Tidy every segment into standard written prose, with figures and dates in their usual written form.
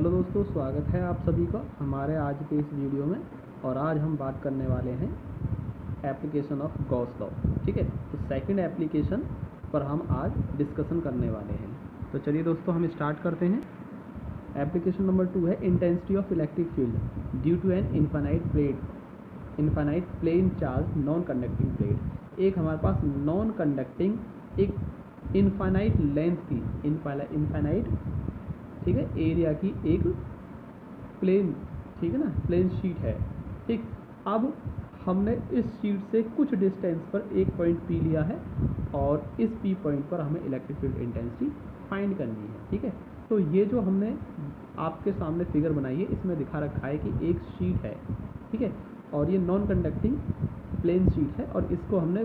Hello दोस्तों, स्वागत है आप सभी का हमारे आज के इस वीडियो में। और आज हम बात करने वाले हैं एप्लीकेशन ऑफ गॉस लॉ। ठीक है, तो सेकंड एप्लीकेशन पर हम आज डिस्कशन करने वाले हैं। तो चलिए दोस्तों, हम स्टार्ट करते हैं। एप्लीकेशन नंबर 2 है intensity of electric field due to an infinite plane charge non conducting plate. एक हमारे पास नॉन कंडक्टिंग एक इन्फाइनाइट लेंथ की इन्फाइनाइट ठीक है एरिया की एक प्लेन, ठीक है ना, प्लेन शीट है। ठीक, अब हमने इस शीट से कुछ डिस्टेंस पर एक पॉइंट P लिया है और इस P पॉइंट पर हमें इलेक्ट्रिक फील्ड इंटेंसिटी फाइंड करनी है। ठीक है, तो ये जो हमने आपके सामने फिगर बनाई है इसमें दिखा रखा है कि एक शीट है, ठीक है, और ये नॉन कंडक्टिंग प्लेन शीट है और इसको हमने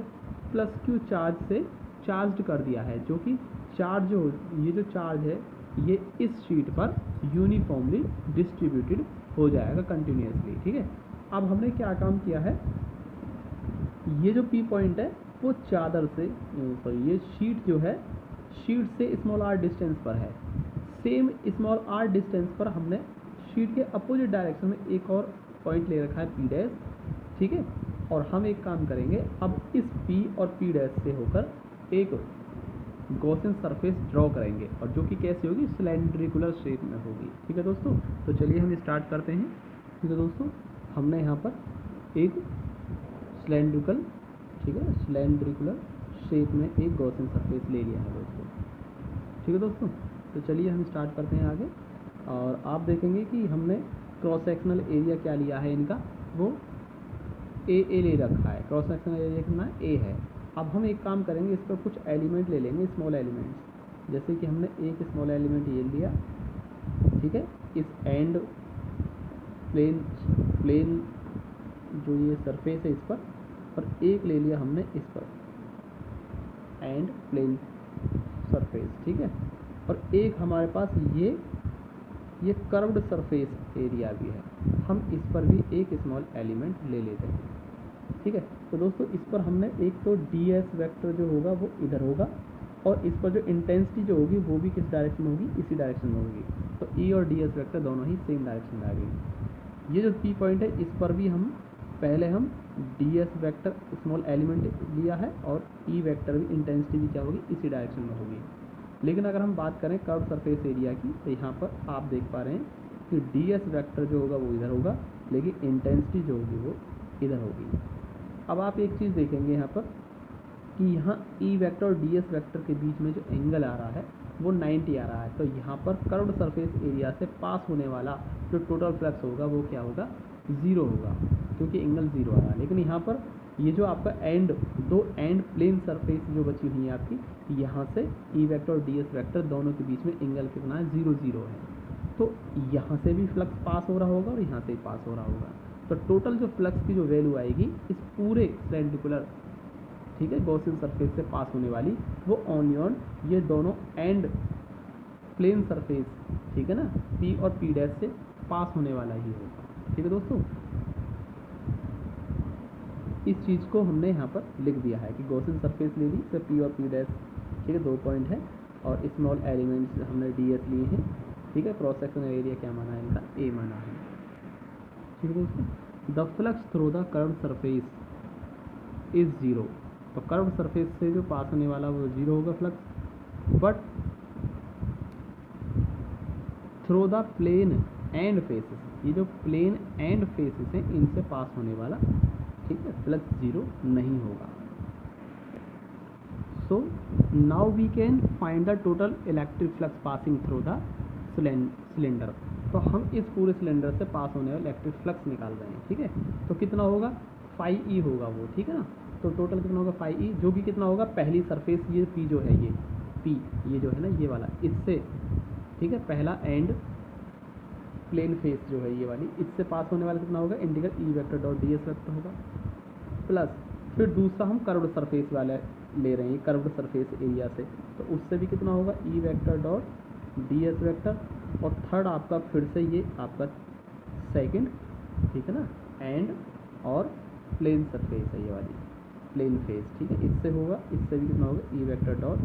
+Q चार्ज से चार्ज कर दिया है, जो कि चार्ज ये जो चार्ज है ये इस शीट पर यूनिफॉर्मली डिस्ट्रीब्यूटेड हो जाएगा कंटिन्यूसली। ठीक है, अब हमने क्या काम किया है, ये जो P पॉइंट है वो चादर से ये शीट जो है शीट से स्मॉल r डिस्टेंस पर है। सेम स्मॉल r डिस्टेंस पर हमने शीट के अपोजिट डायरेक्शन में एक और पॉइंट ले रखा है P'। ठीक है, और हम एक काम करेंगे, अब इस P और P' से होकर एक गॉसियन सरफेस ड्रॉ करेंगे और जो कि कैसे होगी, सिलेंड्रिकुलर शेप में होगी। ठीक है दोस्तों, तो चलिए हम स्टार्ट करते हैं। ठीक है दोस्तों, हमने यहाँ पर एक सिलेंड्रिकल, ठीक है, सिलेंड्रिकुलर शेप में एक गॉसियन सरफेस ले लिया है दोस्तों। ठीक है दोस्तों, तो चलिए हम स्टार्ट करते हैं आगे। और आप देखेंगे कि हमने क्रॉस सेक्शनल एरिया क्या लिया है इनका, वो ए ले रखा है। क्रॉस सेक्शनल एरिया कितना ए है। अब हम एक काम करेंगे, इस पर कुछ एलिमेंट ले लेंगे, स्मॉल एलिमेंट्स। जैसे कि हमने एक स्मॉल एलिमेंट ये लिया, ठीक है, इस एंड प्लेन जो ये सरफेस है इस पर, और एक ले लिया हमने इस पर एंड प्लेन सरफेस। ठीक है, और एक हमारे पास ये कर्व्ड सरफेस एरिया भी है, हम इस पर भी एक स्मॉल एलिमेंट ले लेते हैं। ठीक है, तो दोस्तों इस पर हमने एक तो ds वेक्टर जो होगा वो इधर होगा और इस पर जो इंटेंसिटी जो होगी वो भी किस डायरेक्शन में होगी, इसी डायरेक्शन में होगी। तो E और ds वेक्टर दोनों ही सेम डायरेक्शन में आ गई। ये जो P पॉइंट है इस पर भी हम पहले ds वेक्टर स्मॉल एलिमेंट लिया है और E वेक्टर भी इंटेंसिटी भी क्या होगी, इसी डायरेक्शन में होगी। लेकिन अगर हम बात करें कर्व सरफेस एरिया की, तो यहाँ पर आप देख पा रहे हैं कि ds वेक्टर जो होगा वो इधर होगा, लेकिन इंटेंसिटी जो होगी वो इधर होगी। अब आप एक चीज़ देखेंगे यहाँ पर कि यहाँ E वेक्टर और ds वेक्टर के बीच में जो एंगल आ रहा है वो 90 आ रहा है। तो यहाँ पर कर्व्ड सरफेस एरिया से पास होने वाला जो टोटल फ्लक्स होगा वो क्या होगा, 0 होगा, क्योंकि एंगल 0 आ रहा है। लेकिन यहाँ पर ये जो आपका दो एंड प्लेन सरफेस जो बची हुई है आपकी, यहाँ से E वेक्टर और ds वेक्टर दोनों के बीच में एंगल कितना है, 0 0 है। तो यहाँ से भी फ्लक्स पास हो रहा होगा और यहाँ से भी पास हो रहा होगा। तो टोटल जो फ्लक्स की जो वैल्यू आएगी इस पूरे सिलेंड्रिकुलर, ठीक है, गॉसियन सरफेस से पास होने वाली, वो ऑन ये दोनों एंड प्लेन सरफेस, ठीक है ना, P और P' से पास होने वाला ही होगा। ठीक है दोस्तों, इस चीज़ को हमने यहाँ पर लिख दिया है कि गॉसियन सरफेस ले ली, तो P और P', ठीक है, 2 पॉइंट है और स्मॉल एलिमेंट्स हमने ds लिए हैं। ठीक है, क्रॉस सेक्शनल एरिया क्या माना है इनका, A माना है। ठीक है दोस्तों, the flux through the curved surface is 0। तो कर्व्ड सरफेस से जो पास होने वाला वो 0 होगा flux, but through the plane and faces, ये जो प्लेन एंड फेसेस हैं इनसे पास होने वाला, ठीक है, फ्लक्स 0 नहीं होगा। So now we can find the total electric flux passing through the cylinder. तो हम इस पूरे सिलेंडर से पास होने वाला इलेक्ट्रिक फ्लक्स निकाल रहे हैं। ठीक है, तो कितना होगा, φE होगा वो, ठीक है ना। तो टोटल कितना होगा, φE, जो कि कितना होगा, पहली सरफेस ये P जो है, ये P ये जो है ना ये वाला, इससे, ठीक है, पहला एंड प्लेन फेस जो है ये वाली, इससे पास होने वाला कितना होगा, integral E vector dot ds vector होगा, प्लस फिर दूसरा हम कर्व्ड सरफेस वाला ले रहे हैं, कर्व्ड सरफेस एरिया से, तो उससे भी कितना होगा, E vector dot ds vector, और थर्ड आपका फिर से ये आपका सेकंड, ठीक है ना, एंड और प्लेन सरफेस है ये वाली प्लेन फेस, ठीक है, इससे होगा, इससे भी कितना होगा, E vector dot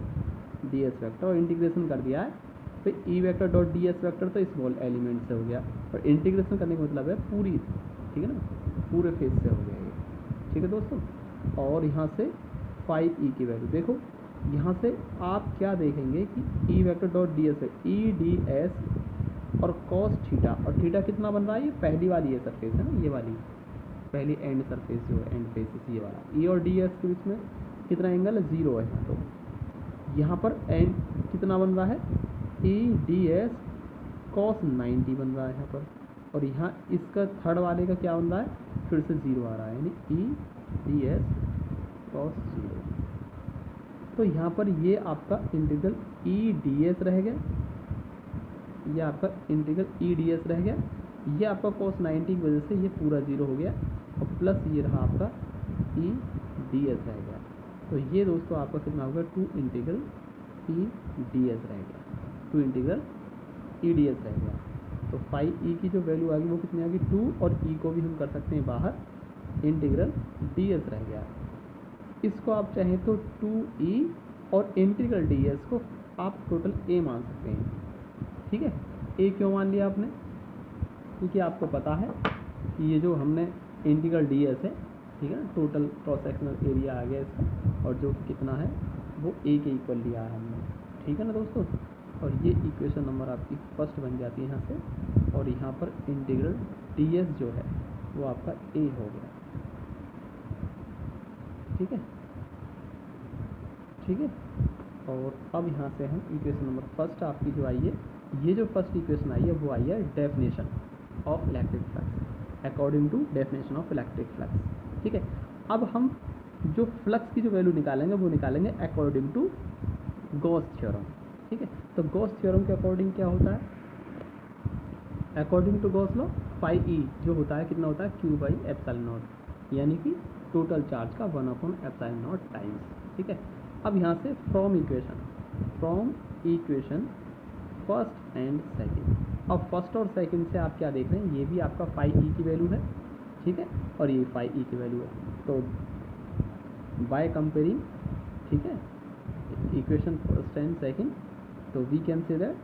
ds vector, और इंटीग्रेशन कर दिया है तो E vector dot D S vector तो स्मॉल एलिमेंट से हो गया, और इंटीग्रेशन करने का मतलब है पूरी, ठीक है ना, पूरे फेज से हो गया ये, ठीक है दोस्तों। और यहाँ से 5e की वैल्यू देखो, यहाँ से आप क्या देखेंगे कि E vector dot D S है ई डी एस और कॉस थीटा, और थीटा कितना बन रहा है, ये पहली वाली है सरफेस है ना, ये वाली पहली एंड सरफेस जो है, एंड फेस ये वाला, ई और डी एस के बीच में कितना एंगल है, 0 है। तो यहाँ पर एंड कितना बन रहा है, ई डी एस कॉस 90 बन रहा है यहाँ पर, और यहाँ इसका थर्ड वाले का क्या बन रहा है, फिर से 0 आ रहा है, यानी ई डी एस कॉस 0। तो यहाँ पर ये आपका इंटीग्रल ई डी एस रह गया, ये आपका इंटीग्रल ई डी एस रह गया, ये आपका कॉस 90 की वजह से ये पूरा 0 हो गया, और प्लस ये रहा आपका ई डी एस रह गया। तो ये दोस्तों आपका कितना होगा, 2 इंटीग्रल ई डी एस रह गया, 2 इंटीग्रल ई डी एस रह गया। तो 5e की जो वैल्यू आ गई वो कितनी आ गई, 2, और e को भी हम कर सकते हैं बाहर, इंटीग्रल डी एस रह गया। इसको आप चाहें तो 2e और इंटीग्रल डी एस को आप टोटल a मान सकते हैं, ठीक है। a क्यों मान लिया आपने, क्योंकि आपको पता है कि ये जो हमने इंटीग्रल डी एस है, ठीक है ना, टोटल क्रॉस सेक्शनल एरिया आ गया इसका, और जो कितना है वो a के इक्वल लिया है हमने, ठीक है ना दोस्तों। और ये इक्वेशन नंबर आपकी फर्स्ट बन जाती है यहाँ से, और यहाँ पर इंटीग्रल डी एस जो है वो आपका a हो गया, ठीक है, ठीक है। और अब यहाँ से हम इक्वेशन नंबर फर्स्ट आपकी जो आई है, ये जो फर्स्ट इक्वेशन आई है वो आई है definition of electric flux according to definition of electric flux, ठीक है। अब हम जो फ्लक्स की जो वैल्यू निकालेंगे वो निकालेंगे अकॉर्डिंग टू गॉस थ्योरम, ठीक है। तो गॉस थ्योरम के अकॉर्डिंग क्या होता है, according to Gauss law 5e जो होता है कितना होता है, q/ε0, यानी कि टोटल चार्ज का 1/ε0 टाइम्स, ठीक है। अब यहाँ से from equation first and second, अब फर्स्ट और सेकंड से आप क्या देख रहे हैं, ये भी आपका 5e की वैल्यू है, ठीक है, और ये 5e की वैल्यू है। तो बाय कंपेयरिंग, ठीक है, इक्वेशन फर्स्ट एंड सेकंड, तो we can say that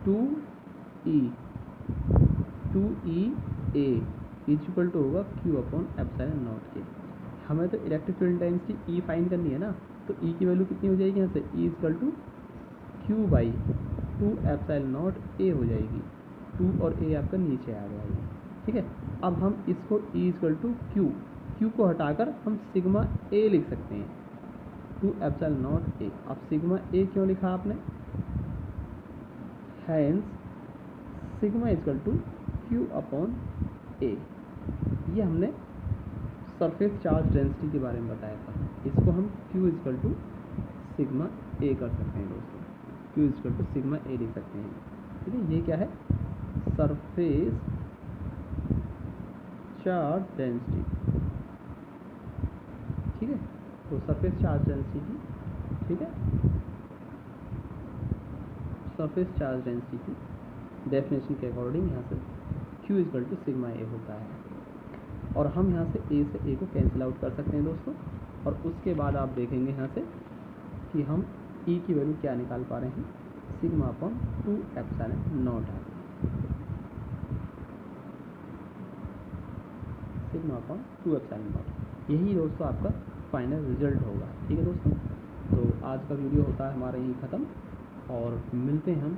2e is equal to होगा q/ε0 के। हमें तो electric field intensity E find करनी है ना, तो E की वैल्यू कितनी हो जाएगी यहाँ से, E इक्वल टू q/2ε0a हो जाएगी, 2 और a आपका नीचे आ गया है, ठीक है। अब हम इसको E इक्वल टू q को हटाकर हम सिग्मा a लिख सकते हैं, 2ε0a। अब सिग्मा a क्यों लिखा आपने, hence sigma equal to q/a। ये हमने सरफेस चार्ज डेंसिटी के बारे में बताया था, इसको हम q equal to sigma a कर सकते हैं दोस्तों, q equal to sigma a लिख सकते हैं, ठीक है। ये क्या है, सरफेस चार्ज डेंसिटी, ठीक है। तो सरफेस चार्ज डेंसिटी की, ठीक है, सरफेस चार्ज डेंसिटी की डेफिनेशन के अकॉर्डिंग यहाँ से q equal to sigma a होता है, और हम यहाँ से a से a को कैंसिल आउट कर सकते हैं दोस्तों। और उसके बाद आप देखेंगे यहाँ से कि हम E की वैल्यू क्या निकाल पा रहे हैं, सिग्मा/2ε0 सिग्मा/2ε0, यही दोस्तों आपका फाइनल रिजल्ट होगा, ठीक है दोस्तों। तो आज का वीडियो होता है हमारा यहीं ख़त्म, और मिलते हैं हम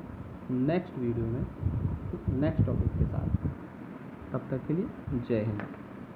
नेक्स्ट वीडियो में नेक्स्ट टॉपिक के साथ। तब तक के लिए जय हिंद।